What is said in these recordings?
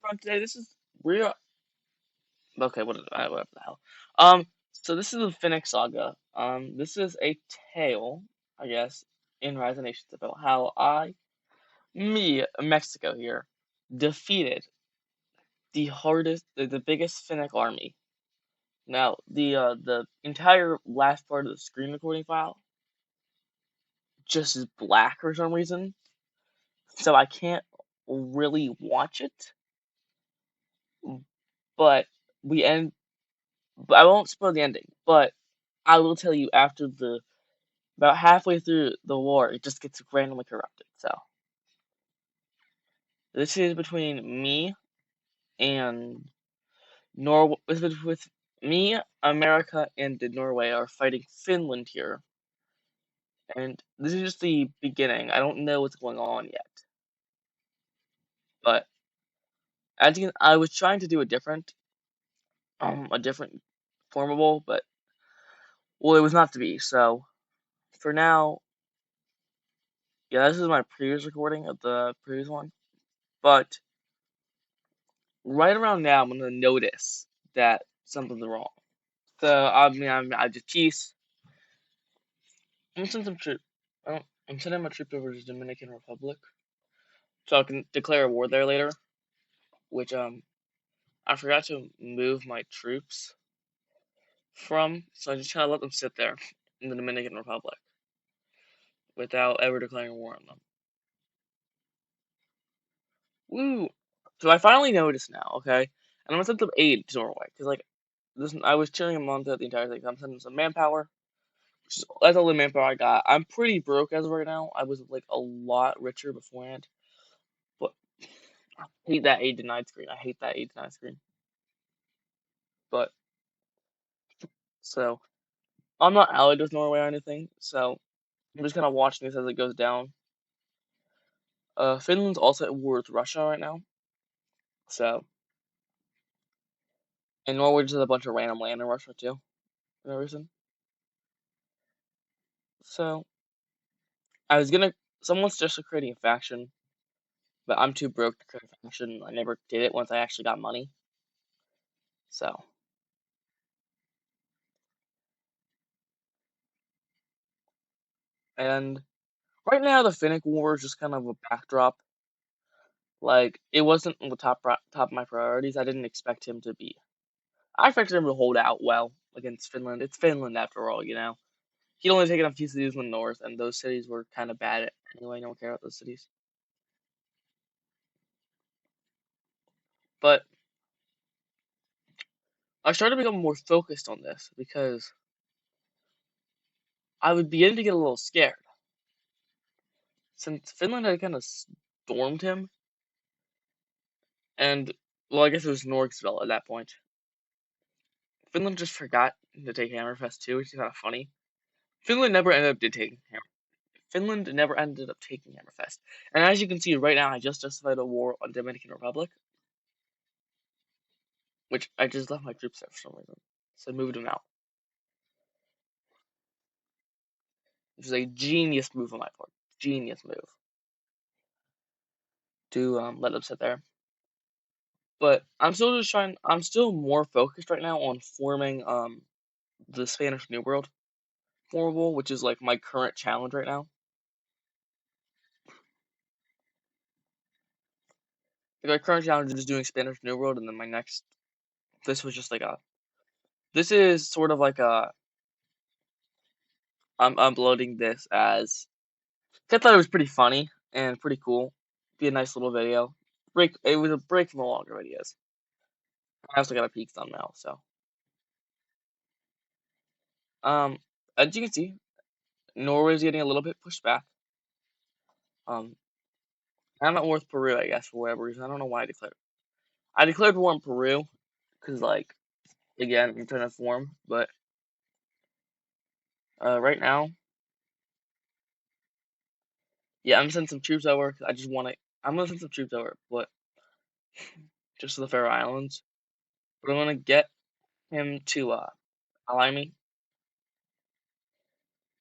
from today. This is real. Okay, what the hell? So this is the Finnic Saga. This is a tale, I guess, in Rise of Nations about how Mexico here, defeated the biggest Finnic army. Now, the entire last part of the screen recording file just is black for some reason, so I can't really watch it. But we end. But I won't spoil the ending. But I will tell you after the about halfway through the war, it just gets randomly corrupted. So this is between me and Norway. With me, America, and Norway are fighting Finland here, and this is just the beginning. I don't know what's going on yet, but as you can, I was trying to do a different formable, but well, it was not to be. So for now, yeah, this is my previous recording of the previous one, but right around now, I'm gonna notice that something's wrong. So I just peace. I'm gonna send some troop. I'm sending my troops over to the Dominican Republic, so I can declare a war there later. Which I forgot to move my troops from, so I just kind of let them sit there in the Dominican Republic without ever declaring war on them. Woo! So I finally noticed now, okay, and I'm gonna send some aid to Norway because like this, I was cheering them on throughout the entire thing. I'm sending some manpower. That's all the manpower I got. I'm pretty broke as of right now. I was like a lot richer beforehand, but I hate that aid denied screen. I hate that aid denied screen. But so I'm not allied with Norway or anything, so I'm just kind of watching this as it goes down. Finland's also at war with Russia right now, so and Norway just has a bunch of random land in Russia too, for no reason. So I was gonna, someone suggested creating a faction, but I'm too broke to create a faction. I never did it once I actually got money. So and right now the Finnic War is just kind of a backdrop. Like it wasn't on the top of my priorities. I didn't expect him to be. I expected him to hold out well against Finland. It's Finland after all, you know. He'd only taken a few cities in the north, and those cities were kind of bad at anyway. No one cared about those cities. But I started to become more focused on this because I would begin to get a little scared. Since Finland had kind of stormed him, and, well, I guess it was Norgsville at that point. Finland just forgot to take Hammerfest too, which is kind of funny. Finland never ended up taking Finland never ended up taking Hammerfest. And as you can see right now, I just justified a war on Dominican Republic, which I just left my troops there for some reason. So I moved them out. Which is a genius move on my part. Genius move to let them sit there. But I'm still more focused right now on forming the Spanish New World formable, which is like my current challenge right now. Like, my current challenge is doing Spanish New World, and then my next, this was just like this is sort of like I'm uploading this as, I thought it was pretty funny and pretty cool. Be a nice little video. It was a break from the longer videos. I also got a peak thumbnail, so um, as you can see, Norway's getting a little bit pushed back. Um, I'm at war with Peru, I guess, for whatever reason. I don't know why I declared. I declared war on Peru because, like, again, I'm trying to form. But right now, yeah, I'm sending some troops over. 'Cause I just want to. I'm gonna send some troops over, but just to the Faroe Islands. But I'm gonna get him to ally me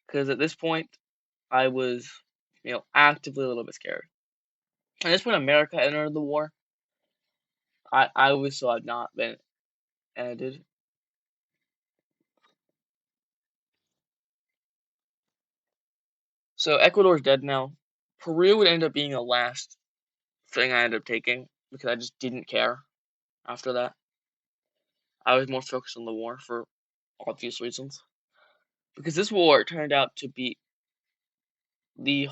because at this point, I was, actively a little bit scared. At this point, America entered the war, I wish so had not been ended. So Ecuador's dead now. Peru would end up being the last thing I ended up taking because I just didn't care after that. I was more focused on the war for obvious reasons. Because this war turned out to be the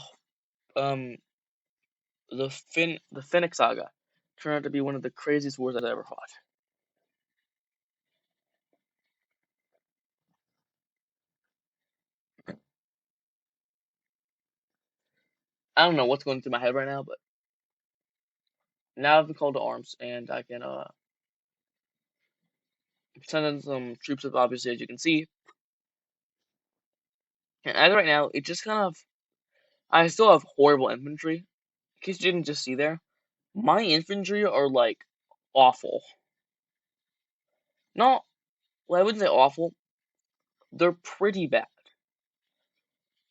um the Finnic Saga turned out to be one of the craziest wars I've ever fought. I don't know what's going through my head right now, but now I've been called to arms and I can send in some troops up obviously as you can see. And as of right now, it just kind of I still have horrible infantry. In case you didn't just see there, my infantry are like awful. No, well, I wouldn't say awful. They're pretty bad.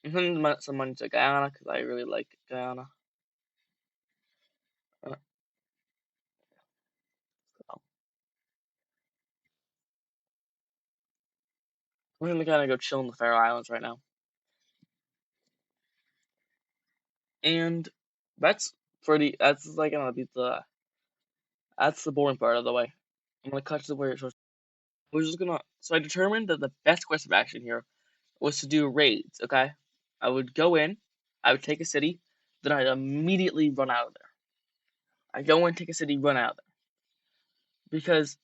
I'm sending some money to Guyana because I really like Guyana. Uh, so I'm gonna kind of go chill in the Faroe Islands right now, and that's pretty. That's like gonna be that's the boring part of the way. I'm gonna cut to the where it shows. We're just gonna. So I determined that the best course of action here was to do raids. Okay, I would go in, I would take a city, then I'd immediately run out of there. I go in, take a city, run out of there because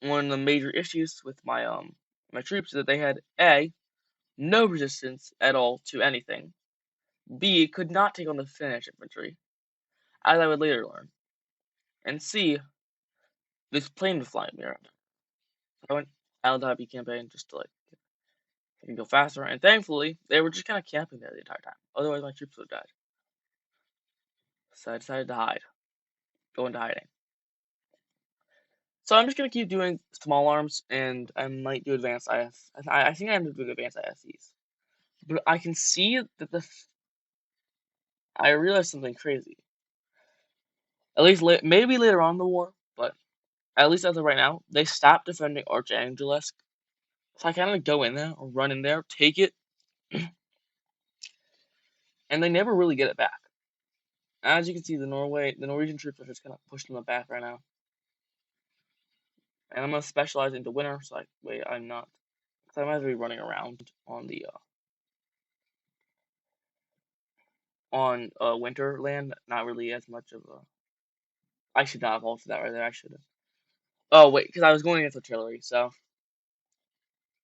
one of the major issues with my troops is that they had A, no resistance at all to anything. B, could not take on the Finnish infantry, as I would later learn. And C, this plane was flying me around. So I went LW campaign just to like I can go faster, and thankfully they were just kind of camping there the entire time. Otherwise my troops would have died. So I decided to hide, go into hiding. So I'm just gonna keep doing small arms, and I might do advanced IS. I think I'm doing advanced ISEs, but I can see that I realized something crazy. At least maybe later on in the war, but at least as of right now, they stopped defending Archangelisk. So I kind of go in there or run in there, take it, and they never really get it back. As you can see, the Norwegian troops are just kind of pushed in the back right now. And I'm gonna specialize into winter, so wait, I'm not, because I might be running around on the on winter land. Not really as much of a. I should not have halted that right there. I should have. Oh wait, because I was going against artillery. So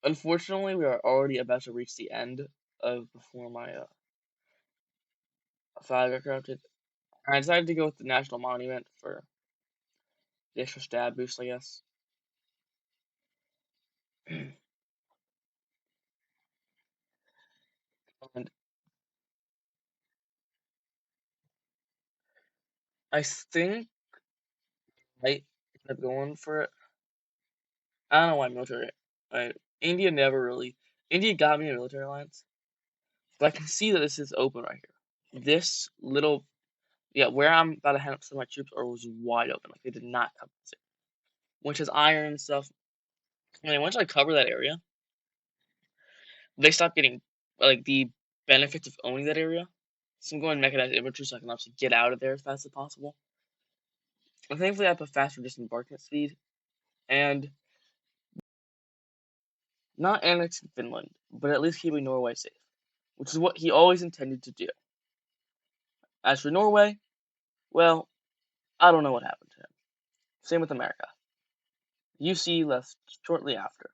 unfortunately, we are already about to reach the end of before my flag got corrupted. I decided to go with the national monument for the extra stab boost, I guess. And I think I ended up going for it. I don't know why military. India never really. India got me a military alliance, but I can see that this is open right here. This little, yeah, where I'm about to hand up some of my troops was wide open. Like they did not cover it, which is iron and stuff. And then once I cover that area, they stop getting like the benefits of owning that area. So I'm going mechanized infantry so I can obviously get out of there as fast as possible. And thankfully I have a faster disembarkment speed and not annexing Finland, but at least keeping Norway safe, which is what he always intended to do. As for Norway, well, I don't know what happened to him. Same with America. UC left shortly after,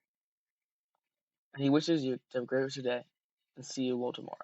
and he wishes you to have a great rest of your day, and see you all tomorrow.